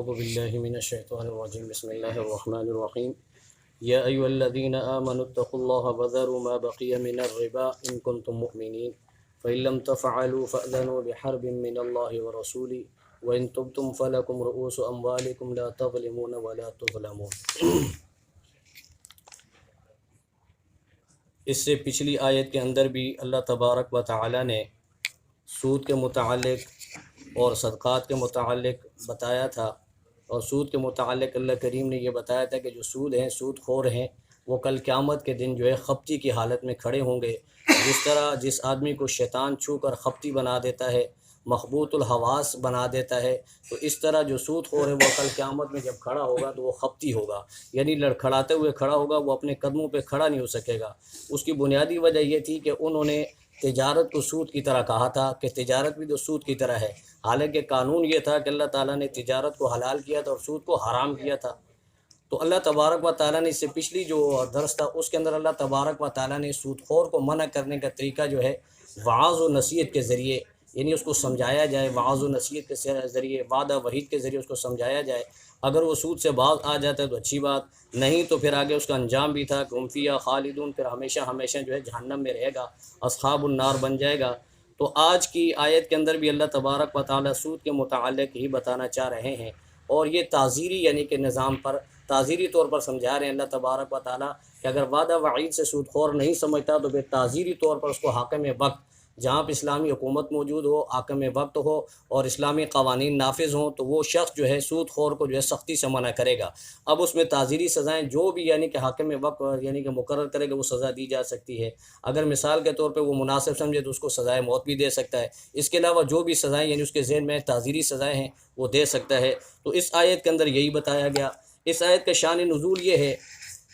اعوذ باللہ من الشیطان الرجیم بسم اللہ الرحمن الرحیم یا ایھا الذین آمنوا اتقوا اللہ وذروا ما بقی من الربا ان کنتم مؤمنین فإن لم تفعلوا فأذنوا بحرب من اللہ ورسولہ وإن تبتم فلکم رؤوس اموالکم لا تظلمون ولا تظلمون۔ اس سے پچھلی آیت کے اندر بھی اللہ تبارک و تعالی نے سود کے متعلق اور صدقات کے متعلق بتایا تھا، اور سود کے متعلق اللہ کریم نے یہ بتایا تھا کہ جو سود ہیں، سود خور ہیں، وہ کل قیامت کے دن جو ہے خپتی کی حالت میں کھڑے ہوں گے۔ جس طرح جس آدمی کو شیطان چھو کر خپتی بنا دیتا ہے، مخبوط الحواس بنا دیتا ہے، تو اس طرح جو سود خور ہے وہ کل قیامت میں جب کھڑا ہوگا تو وہ خپتی ہوگا، یعنی لڑکھڑاتے ہوئے کھڑا ہوگا، وہ اپنے قدموں پہ کھڑا نہیں ہو سکے گا۔ اس کی بنیادی وجہ یہ تھی کہ انہوں نے تجارت کو سود کی طرح کہا تھا کہ تجارت بھی تو سود کی طرح ہے، حالانکہ قانون یہ تھا کہ اللہ تعالیٰ نے تجارت کو حلال کیا تھا اور سود کو حرام کیا تھا۔ تو اللہ تبارک و تعالیٰ نے اس سے پچھلی جو درس تھا اس کے اندر اللہ تبارک و تعالیٰ نے سود خور کو منع کرنے کا طریقہ جو ہے وعظ و نصیحت کے ذریعے، یعنی اس کو سمجھایا جائے، وعظ و نصیحت کے ذریعے، وعدہ وعید کے ذریعے اس کو سمجھایا جائے۔ اگر وہ سود سے باز آ جاتا ہے تو اچھی بات، نہیں تو پھر آگے اس کا انجام بھی تھا کہ ہم فیہا خالدون، پھر ہمیشہ ہمیشہ جو ہے جہنم میں رہے گا، اصحاب النار بن جائے گا۔ تو آج کی آیت کے اندر بھی اللہ تبارک و تعالیٰ سود کے متعلق ہی بتانا چاہ رہے ہیں، اور یہ تعزیری یعنی کہ نظام پر تعزیری طور پر سمجھا رہے ہیں اللہ تبارک و تعالیٰ کہ اگر وعدہ وعید سے سود خور نہیں سمجھتا تو پھر تعزیری طور پر اس کو حاکم وقت، جہاں پہ اسلامی حکومت موجود ہو، حاکم وقت ہو اور اسلامی قوانین نافذ ہوں، تو وہ شخص جو ہے سود خور کو جو ہے سختی سے منع کرے گا۔ اب اس میں تعزیری سزائیں جو بھی یعنی کہ حاکم وقت یعنی کہ مقرر کرے گا وہ سزا دی جا سکتی ہے۔ اگر مثال کے طور پہ وہ مناسب سمجھے تو اس کو سزائے موت بھی دے سکتا ہے۔ اس کے علاوہ جو بھی سزائیں یعنی اس کے ذہن میں تعزیری سزائیں ہیں وہ دے سکتا ہے۔ تو اس آیت کے اندر یہی بتایا گیا۔ اس آیت کا شان نزول یہ ہے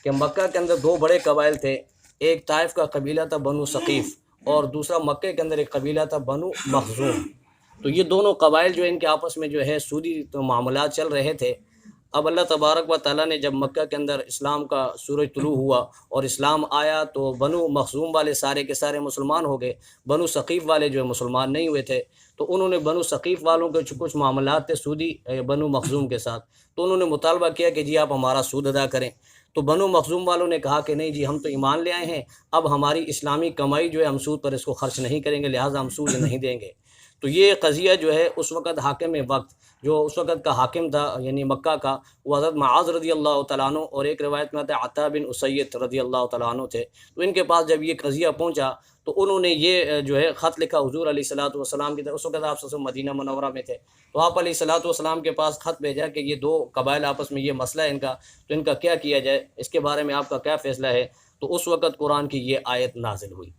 کہ مکہ کے اندر دو بڑے قبائل تھے، ایک طائف کا قبیلہ تھا بنو ثقیف، اور دوسرا مکہ کے اندر ایک قبیلہ تھا بنو مخزوم۔ تو یہ دونوں قبائل جو ان کے آپس میں جو ہے سودی معاملات چل رہے تھے۔ اب اللہ تبارک و تعالیٰ نے جب مکہ کے اندر اسلام کا سورج طلوع ہوا اور اسلام آیا تو بنو مخزوم والے سارے کے سارے مسلمان ہو گئے، بنو ثقیف والے جو ہے مسلمان نہیں ہوئے تھے۔ تو انہوں نے بنو ثقیف والوں کے کچھ معاملات تھے سودی بنو مخزوم کے ساتھ، تو انہوں نے مطالبہ کیا کہ جی آپ ہمارا سود ادا کریں۔ تو بنو مخزوم والوں نے کہا کہ نہیں جی ہم تو ایمان لے آئے ہیں، اب ہماری اسلامی کمائی جو ہے ہم سود پر اس کو خرچ نہیں کریں گے، لہٰذا ہم سود نہیں دیں گے۔ تو یہ قضیہ جو ہے اس وقت حاکم وقت جو اس وقت کا حاکم تھا یعنی مکہ کا، وہ حضرت معاذ رضی اللہ تعالیٰ عنہ اور ایک روایت میں آتا ہے عطا بن اسید رضی اللہ تعالیٰ عنہ تھے۔ تو ان کے پاس جب یہ قضیہ پہنچا تو انہوں نے یہ جو ہے خط لکھا حضور علیہ الصلوۃ والسلام کی طرف۔ اس وقت آپ صلی اللہ علیہ وسلم مدینہ منورہ میں تھے، تو آپ علیہ الصلوۃ والسلام کے پاس خط بھیجا کہ یہ دو قبائل آپس میں یہ مسئلہ ہے ان کا، تو ان کا کیا کیا جائے، اس کے بارے میں آپ کا کیا فیصلہ ہے۔ تو اس وقت قرآن کی یہ آیت نازل ہوئی،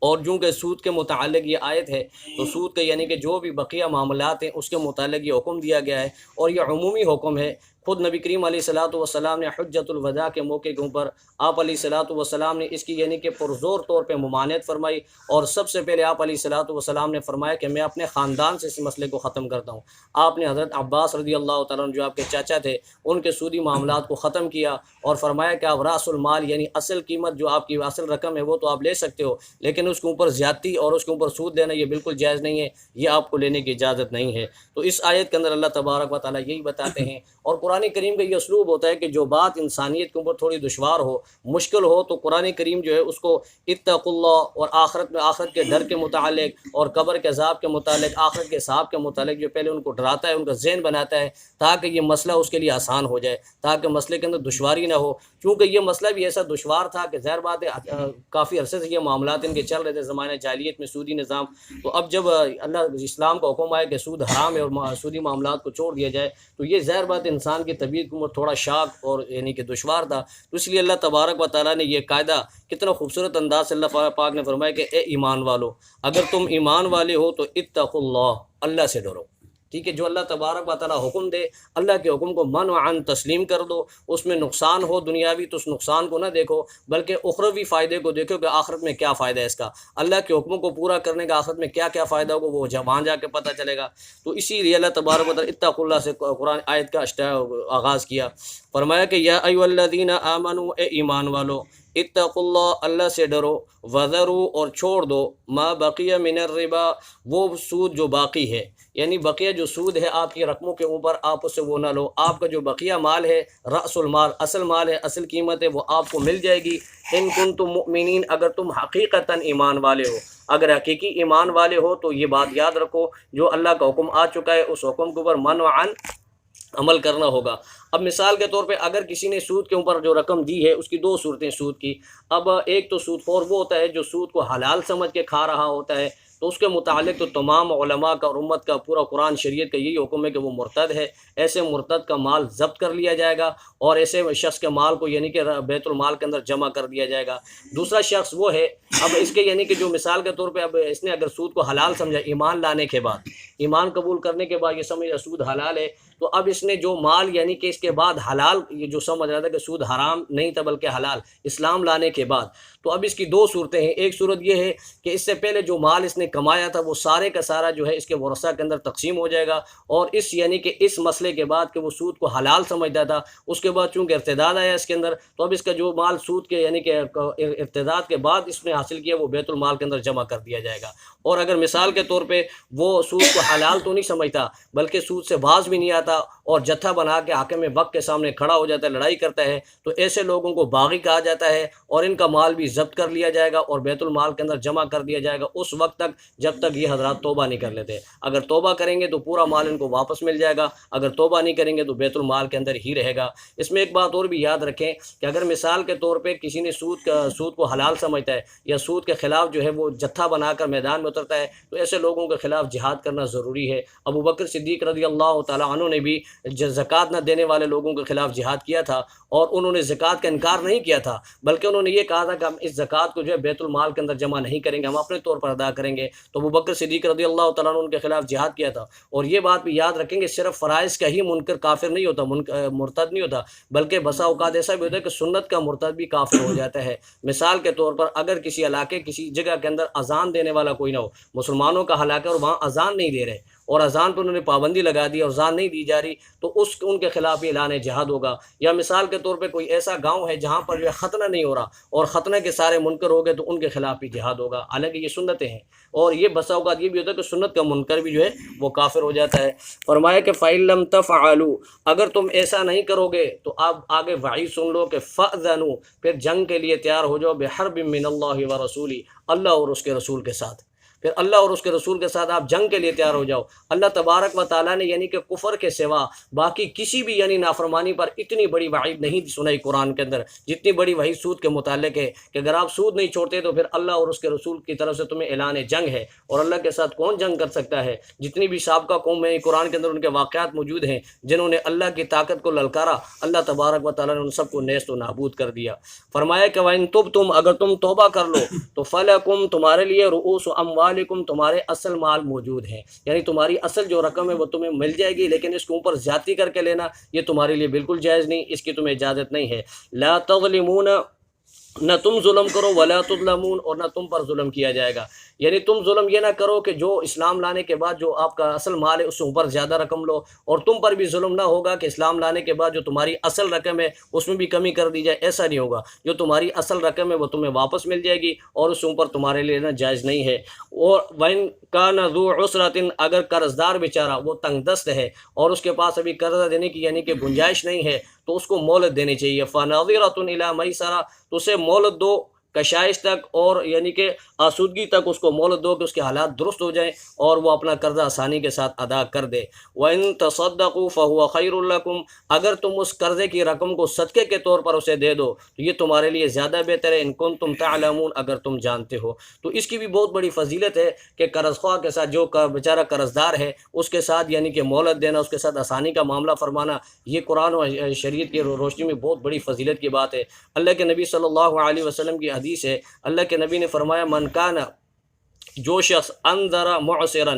اور چونکہ سود کے متعلق یہ آیت ہے تو سود کے یعنی کہ جو بھی بقیہ معاملات ہیں اس کے متعلق یہ حکم دیا گیا ہے، اور یہ عمومی حکم ہے۔ خود نبی کریم علیہ الصلوۃ والسلام نے حجۃ الوداع کے موقع کے اوپر آپ علیہ الصلوۃ والسلام نے اس کی یعنی کہ پرزور طور پہ ممانعت فرمائی، اور سب سے پہلے آپ علیہ الصلوۃ والسلام نے فرمایا کہ میں اپنے خاندان سے اس مسئلے کو ختم کرتا ہوں۔ آپ نے حضرت عباس رضی اللہ تعالیٰ عنہ جو آپ کے چاچا تھے ان کے سودی معاملات کو ختم کیا، اور فرمایا کہ آپ راس المال یعنی اصل قیمت جو آپ کی اصل رقم ہے وہ تو آپ لے سکتے ہو، لیکن اس کے اوپر زیادتی اور اس کے اوپر سود لینا یہ بالکل جائز نہیں ہے، یہ آپ کو لینے کی اجازت نہیں ہے۔ تو اس آیت کے اندر اللہ تبارک و تعالیٰ یہی بتاتے ہیں، اور قرآن کریم کا یہ اسلوب ہوتا ہے کہ جو بات انسانیت کے اوپر تھوڑی دشوار ہو، مشکل ہو، تو قرآن کریم جو ہے اس کو اتقوا اللہ اور آخرت کے ڈر کے متعلق اور قبر کے عذاب کے متعلق، آخرت کے حساب کے متعلق جو پہلے ان کو ڈراتا ہے، ان کا ذہن بناتا ہے تاکہ یہ مسئلہ اس کے لیے آسان ہو جائے، تاکہ مسئلے کے اندر دشواری نہ ہو۔ چونکہ یہ مسئلہ بھی ایسا دشوار تھا کہ ظاہر بات ہے کافی عرصے سے یہ معاملات ان کے چل رہے تھے زمانہ جاہلیت میں، سودی نظام۔ تو اب جب اللہ اسلام کا حکم آئے کہ سود حرام ہے اور سودی معاملات کو چھوڑ دیا جائے، تو یہ ظاہر بات انسان کی طبیعت کو تھوڑا شاک اور یعنی کہ دشوار تھا۔ تو اس لیے اللہ تبارک و تعالیٰ نے یہ قاعدہ کتنا خوبصورت انداز سے اللہ پاک نے فرمایا کہ اے ایمان والو، اگر تم ایمان والے ہو تو اتقوا اللہ، اللہ سے ڈرو۔ ٹھیک ہے، جو اللہ تبارک و تعالیٰ حکم دے اللہ کے حکم کو من و عن تسلیم کر دو۔ اس میں نقصان ہو دنیاوی تو اس نقصان کو نہ دیکھو، بلکہ اخروی فائدے کو دیکھو کہ آخرت میں کیا فائدہ ہے اس کا، اللہ کے حکموں کو پورا کرنے کا آخرت میں کیا کیا فائدہ ہوگا وہ وہاں جا کے پتہ چلے گا۔ تو اسی لیے اللہ تبارک و تعالیٰ اتقوا اللہ سے قرآن آیت کا آغاز کیا، فرمایا کہ یا ایھا الذین آمنوا، اے ایمان والو، اتقوا اللہ، اللہ سے ڈرو، وذروا اور چھوڑ دو، ما بقیہ من الربا وہ سود جو باقی ہے، یعنی بقیہ جو سود ہے آپ کی رقموں کے اوپر آپ اس سے وہ نہ لو، آپ کا جو بقیہ مال ہے رأس المال اصل مال ہے، اصل قیمت ہے، وہ آپ کو مل جائے گی، ان کنتم مؤمنین اگر تم حقیقتاً ایمان والے ہو، اگر حقیقی ایمان والے ہو تو یہ بات یاد رکھو جو اللہ کا حکم آ چکا ہے اس حکم کے اوپر من و عن عمل کرنا ہوگا۔ اب مثال کے طور پہ اگر کسی نے سود کے اوپر جو رقم دی ہے اس کی دو صورتیں سود کی، اب ایک تو سود خور وہ ہوتا ہے جو سود کو حلال سمجھ کے کھا رہا ہوتا ہے، تو اس کے متعلق تو تمام علماء کا اور امت کا پورا قرآن شریعت کا یہی حکم ہے کہ وہ مرتد ہے، ایسے مرتد کا مال ضبط کر لیا جائے گا اور ایسے شخص کے مال کو یعنی کہ بیت المال کے اندر جمع کر دیا جائے گا۔ دوسرا شخص وہ ہے، اب اس کے یعنی کہ جو مثال کے طور پہ اب اس نے اگر سود کو حلال سمجھا ایمان لانے کے بعد، ایمان قبول کرنے کے بعد یہ سمجھا سود حلال ہے، تو اب اس نے جو مال یعنی کہ اس کے بعد حلال، یہ جو سمجھ رہا تھا کہ سود حرام نہیں تھا بلکہ حلال، اسلام لانے کے بعد، تو اب اس کی دو صورتیں ہیں۔ ایک صورت یہ ہے کہ اس سے پہلے جو مال اس نے کمایا تھا وہ سارے کا سارا جو ہے اس کے ورثہ کے اندر تقسیم ہو جائے گا، اور اس یعنی کہ اس مسئلے کے بعد کہ وہ سود کو حلال سمجھتا تھا، اس کے بعد چونکہ ارتداد آیا اس کے اندر، تو اب اس کا جو مال سود کے یعنی کہ ارتداد کے بعد اس نے حاصل کیا وہ بیت المال کے اندر جمع کر دیا جائے گا۔ اور اگر مثال کے طور پہ وہ سود کو حلال تو نہیں سمجھتا بلکہ سود سے باز بھی نہیں آتا اور جتھا بنا کے حاکم وقت کے سامنے کھڑا ہو جاتا ہے، لڑائی کرتا ہے، تو ایسے لوگوں کو باغی کہا جاتا ہے، اور ان کا مال بھی ضبط کر لیا جائے گا اور بیت المال کے اندر جمع کر دیا جائے گا اس وقت تک جب تک یہ حضرات توبہ نہیں کر لیتے۔ اگر توبہ کریں گے تو پورا مال ان کو واپس مل جائے گا، اگر توبہ نہیں کریں گے تو بیت المال کے اندر ہی رہے گا۔ اس میں ایک بات اور بھی یاد رکھیں کہ اگر مثال کے طور پہ کسی نے سود کو حلال سمجھتا ہے یا سود کے خلاف جو ہے وہ جتھا بنا کر میدان میں اترتا ہے، تو ایسے لوگوں کے خلاف جہاد کرنا ضروری ہے۔ ابو بکر صدیق رضی اللہ تعالیٰ عنہ نے بھی زکوٰۃ نہ دینے والے لوگوں کے خلاف جہاد کیا تھا، اور انہوں نے زکوٰۃ کا انکار نہیں کیا تھا بلکہ انہوں نے یہ کہا تھا کہ ہم اس زکوٰۃ کو جو ہے بیت المال کے اندر جمع نہیں کریں گے، ہم اپنے طور پر ادا کریں گے۔ تو ابو بکر صدیق رضی اللہ تعالیٰ عنہ ان کے خلاف جہاد کیا تھا۔ اور یہ بات بھی یاد رکھیں گے صرف فرائض کا ہی منکر کافر نہیں ہوتا، مرتد نہیں ہوتا، بلکہ بسا اوقات ایسا بھی ہوتا ہے کہ سنت کا مرتد بھی کافر ہو جاتا ہے۔ مثال کے طور پر اگر کسی علاقے کسی جگہ کے اندر اذان دینے والا کوئی نہ ہو، مسلمانوں کا علاقہ اور وہاں اذان نہیں دے رہے اور اذان پہ انہوں نے پابندی لگا دی اور اذان نہیں دی جا رہی، تو ان کے خلاف اعلان جہاد ہوگا۔ یا مثال کے طور پہ کوئی ایسا گاؤں ہے جہاں پر جو ہے ختنہ نہیں ہو رہا اور ختنہ کے سارے منکر ہو گئے، تو ان کے خلاف بھی جہاد ہوگا، حالانکہ یہ سنتیں ہیں۔ اور یہ بسا اوقات یہ بھی ہوتا ہے کہ سنت کا منکر بھی جو ہے وہ کافر ہو جاتا ہے۔ فرمایا کہ فَإِن لَّمْ تَفْعَلُوا اگر تم ایسا نہیں کرو گے تو آپ آگے وعید سن لو کہ فَأْذَنُوا پھر جنگ کے لیے تیار ہو جاؤ بِحَرْبٍ مِّنَ اللَّهِ وَرَسُولِهِ اللہ اور اس کے رسول کے ساتھ، پھر اللہ اور اس کے رسول کے ساتھ آپ جنگ کے لیے تیار ہو جاؤ۔ اللہ تبارک و تعالیٰ نے یعنی کہ کفر کے سوا باقی کسی بھی یعنی نافرمانی پر اتنی بڑی وعید نہیں سنائی قرآن کے اندر جتنی بڑی وعید سود کے متعلق ہے، کہ اگر آپ سود نہیں چھوڑتے تو پھر اللہ اور اس کے رسول کی طرف سے تمہیں اعلان جنگ ہے، اور اللہ کے ساتھ کون جنگ کر سکتا ہے؟ جتنی بھی سابقہ قوم ہیں قرآن کے اندر ان کے واقعات موجود ہیں جنہوں نے اللہ کی طاقت کو للکارا، اللہ تبارک و تعالیٰ نے ان سب کو نیست و نابود کر دیا۔ فرمایا کہ وَإِن تُبْتُمْ اگر تم توبہ کر لو تو فَلَكُمْ تمہارے لیے رؤوس اموالکم تمہارے اصل مال موجود ہیں، یعنی تمہاری اصل جو رقم ہے وہ تمہیں مل جائے گی، لیکن اس کے اوپر زیادتی کر کے لینا یہ تمہارے لیے بالکل جائز نہیں، اس کی تمہیں اجازت نہیں ہے۔ لا تظلمون نہ تم ظلم کرو ولا تظلمون اور نہ تم پر ظلم کیا جائے گا، یعنی تم ظلم یہ نہ کرو کہ جو اسلام لانے کے بعد جو آپ کا اصل مال ہے اس سے اوپر زیادہ رقم لو، اور تم پر بھی ظلم نہ ہوگا کہ اسلام لانے کے بعد جو تمہاری اصل رقم ہے اس میں بھی کمی کر دی جائے، ایسا نہیں ہوگا۔ جو تمہاری اصل رقم ہے وہ تمہیں واپس مل جائے گی اور اس سے اوپر تمہارے لیے جائز نہیں ہے۔ اور وَإِن كَانَ ذُو عُسْرَةٍ اگر قرض دار بیچارہ وہ تنگ دست ہے اور اس کے پاس ابھی قرضہ دینے کی یعنی کہ گنجائش نہیں ہے تو اس کو مہلت دینی چاہیے۔ فَنَظِرَةٌ إِلَىٰ مَيْسَرَةٍ تو اسے مہلت دو کشائش تک اور یعنی کہ آسودگی تک اس کو مہلت دو کہ اس کے حالات درست ہو جائیں اور وہ اپنا قرضہ آسانی کے ساتھ ادا کر دے۔ وَإِن تَصَدَّقُوا فَهُوَ خَيْرٌ لَكُمْ اگر تم اس قرضے کی رقم کو صدقے کے طور پر اسے دے دو تو یہ تمہارے لیے زیادہ بہتر ہے، ان کنتم تعلمون اگر تم جانتے ہو۔ تو اس کی بھی بہت بڑی فضیلت ہے کہ قرض خواہ کے ساتھ جو بیچارہ قرض دار ہے اس کے ساتھ یعنی کہ مہلت دینا، اس کے ساتھ آسانی کا معاملہ فرمانا، یہ قرآن و شریعت کی روشنی میں بہت بڑی فضیلت کی بات ہے۔ اللہ کے نبی صلی اللہ علیہ وسلم کی حدیث ہے، اللہ کے نبی نے فرمایا من کان جو شخص انذر معسرا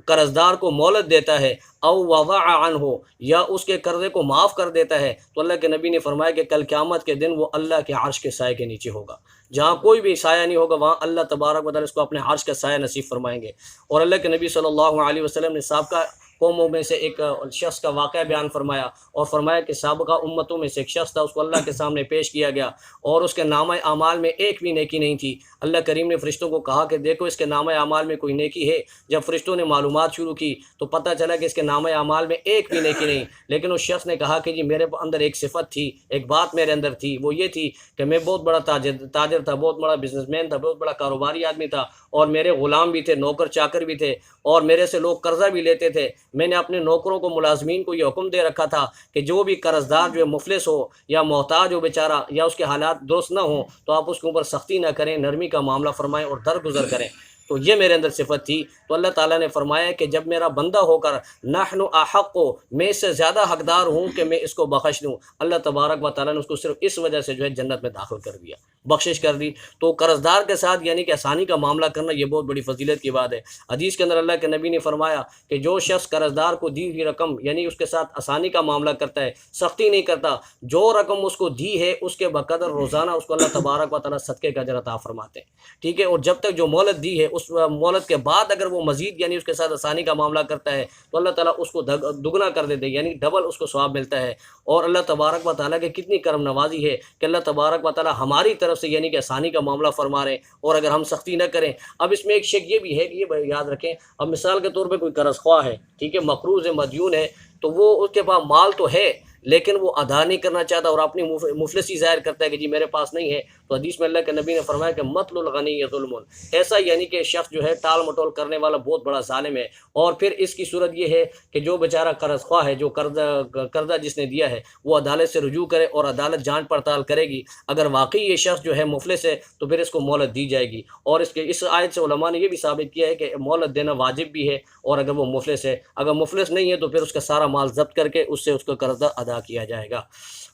قرض دار کو مہلت دیتا ہے او وضع عنہ یا اس کے قرضے کو معاف کر دیتا ہے تو اللہ کے نبی نے فرمایا کہ کل قیامت کے دن وہ اللہ کے عرش کے سائے کے نیچے ہوگا، جہاں کوئی بھی سایہ نہیں ہوگا وہاں اللہ تبارک و تعالیٰ اس کو اپنے عرش کا سایہ نصیب فرمائیں گے۔ اور اللہ کے نبی صلی اللہ علیہ وسلم نے سابقہ قوموں میں سے ایک شخص کا واقعہ بیان فرمایا، اور فرمایا کہ سابقہ امتوں میں سے ایک شخص تھا، اس کو اللہ کے سامنے پیش کیا گیا اور اس کے نامہ اعمال میں ایک بھی نیکی نہیں تھی۔ اللہ کریم نے فرشتوں کو کہا کہ دیکھو اس کے نامہ اعمال میں کوئی نیکی ہے۔ جب فرشتوں نے معلومات شروع کی تو پتہ چلا کہ اس کے نامہ اعمال میں ایک بھی نیکی نہیں، لیکن اس شخص نے کہا کہ جی میرے اندر ایک صفت تھی، ایک بات میرے اندر تھی، وہ یہ تھی کہ میں بہت بڑا تاجر تھا، بہت بڑا بزنس مین تھا، بہت بڑا کاروباری آدمی تھا، اور میرے غلام بھی تھے، نوکر چاکر بھی تھے، اور میرے سے لوگ قرضہ بھی لیتے تھے۔ میں نے اپنے نوکروں کو، ملازمین کو یہ حکم دے رکھا تھا کہ جو بھی قرض دار جو ہے مفلس ہو یا محتاج ہو بیچارہ، یا اس کے حالات درست نہ ہوں، تو آپ اس کے اوپر سختی نہ کریں، نرمی کا معاملہ فرمائیں اور درگزر کریں۔ تو یہ میرے اندر صفت تھی۔ تو اللہ تعالیٰ نے فرمایا کہ جب میرا بندہ ہو کر نحن احق ہو، میں اس سے زیادہ حقدار ہوں کہ میں اس کو بخش دوں، اللہ تبارک و تعالیٰ نے اس کو صرف اس وجہ سے جو ہے جنت میں داخل کر دیا، بخشش کر دی۔ تو قرض دار کے ساتھ یعنی کہ آسانی کا معاملہ کرنا یہ بہت بڑی فضیلت کی بات ہے۔ حدیث کے اندر اللہ کے نبی نے فرمایا کہ جو شخص قرض دار کو دی ہوئی رقم یعنی اس کے ساتھ آسانی کا معاملہ کرتا ہے، سختی نہیں کرتا، جو رقم اس کو دی ہے اس کے بقدر روزانہ اس کو اللہ تبارک و تعالیٰ صدقے کا اجر عطا فرماتے ہیں، ٹھیک ہے۔ اور جب تک جو مہلت دی ہے اس مہلت کے بعد اگر وہ مزید یعنی اس کے ساتھ آسانی کا معاملہ کرتا ہے تو اللہ تعالیٰ اس کو دگنا کر دیتے، یعنی ڈبل اس کو ثواب ملتا ہے۔ اور اللہ تبارک و تعالیٰ کے کتنی کرم نوازی ہے کہ اللہ تبارک و تعالیٰ ہماری طرف سے یعنی کہ آسانی کا معاملہ فرما رہے ہیں، اور اگر ہم سختی نہ کریں۔ اب اس میں ایک شک یہ بھی ہے کہ یہ یاد رکھیں، اب مثال کے طور پہ کوئی قرض خواہ ہے، ٹھیک ہے، مقروض ہے، مدیون ہے، تو وہ اس کے پاس مال تو ہے لیکن وہ ادا نہیں کرنا چاہتا اور اپنی مفلسی ظاہر کرتا ہے کہ جی میرے پاس نہیں ہے۔ تو حدیث میں اللہ کے نبی نے فرمایا کہ مطل الغنی ظلم، ایسا یعنی کہ شخص جو ہے ٹال مٹول کرنے والا بہت بڑا ظالم ہے۔ اور پھر اس کی صورت یہ ہے کہ جو بیچارہ قرض خواہ ہے، جو قرضہ جس نے دیا ہے، وہ عدالت سے رجوع کرے اور عدالت جانچ پڑتال کرے گی، اگر واقعی یہ شخص جو ہے مفلس ہے تو پھر اس کو مہلت دی جائے گی۔ اور اس آیت سے علماء نے یہ بھی ثابت کیا ہے کہ مہلت دینا واجب بھی ہے، اور اگر وہ مفلس ہے، اگر مفلس نہیں ہے تو پھر اس کا سارا مال ضبط کر کے اس سے اس کا قرضہ ادا کیا جائے گا۔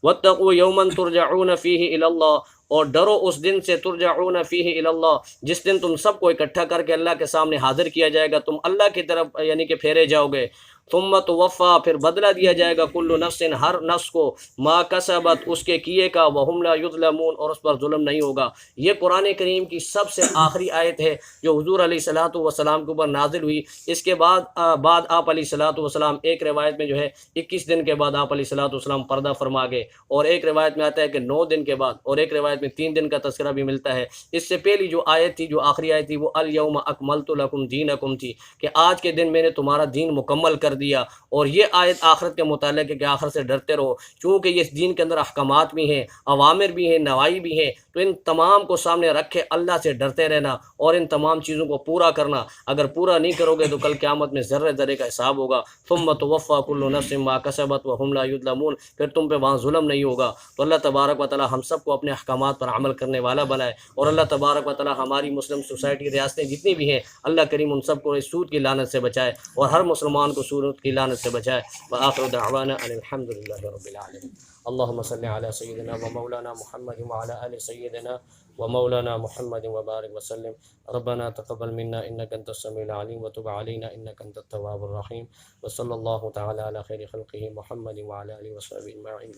واتقوا یوما ترجعون فیہ الی اللہ، اور ڈرو اس دن سے ترجعون فیہ الی اللہ، جس دن تم سب کو اکٹھا کر کے اللہ کے سامنے حاضر کیا جائے گا، تم اللہ کی طرف یعنی کہ پھیرے جاؤ گے۔ ثم توفا، پھر بدلہ دیا جائے گا، کل نفس، ہر نفس کو، ما کسبت، اس کے کیے کا، وہم لا یظلمون، اور اس پر ظلم نہیں ہوگا۔ یہ قرآن کریم کی سب سے آخری آیت ہے جو حضور علیہ الصلوۃ والسلام کے اوپر نازل ہوئی۔ اس کے بعد آپ علیہ الصلوۃ والسلام ایک روایت میں جو ہے 21 دن کے بعد آپ علیہ الصلوۃ والسلام پردہ فرما گئے، اور ایک روایت میں آتا ہے کہ 9 دن کے بعد، اور ایک روایت میں 3 دن کا تذکرہ بھی ملتا ہے۔ اس سے پہلی جو آیت تھی، جو آخری آیت تھی، وہ الیوم اکملت لکم دینکم تھی، کہ آج کے دن میں نے تمہارا دین مکمل کر دیا۔ اور یہ آیت آخرت کے متعلق ہے کہ آخرت سے ڈرتے رہو، چونکہ یہ دین کے اندر احکامات بھی ہیں، اوامر بھی ہیں، نواہی بھی ہیں، تو ان تمام کو سامنے رکھ کے اللہ سے ڈرتے رہنا اور ان تمام چیزوں کو پورا کرنا۔ اگر پورا نہیں کرو گے تو کل قیامت میں ذرے ذرے کا حساب ہوگا۔ ثم توفا کل نفس ما کسبت وہم لا یظلمون، پھر تم پہ وہاں ظلم نہیں ہوگا۔ تو اللہ تبارک و تعالی ہم سب کو اپنے احکامات پر عمل کرنے والا بنائے، اور اللہ تبارک و تعالی ہماری مسلم سوسائٹی ریاستیں جتنی بھی ہیں، اللہ کریم ان سب کو اس سود کی لعنت سے بچائے، اور ہر مسلمان کو سود کی لعنت سے بچائے۔ وآخر دعوانا ان الحمد للہ رب العالمین۔ اللهم صل على سيدنا ومولانا محمد وعلى آل سيدنا ومولانا محمد وبارك وسلم۔ ربنا تقبل منا انك انت السميع العليم وتب علينا انك انت التواب الرحيم، وصلى الله تعالى على خير خلقه محمد وعلى آله وصحبه اجمعين۔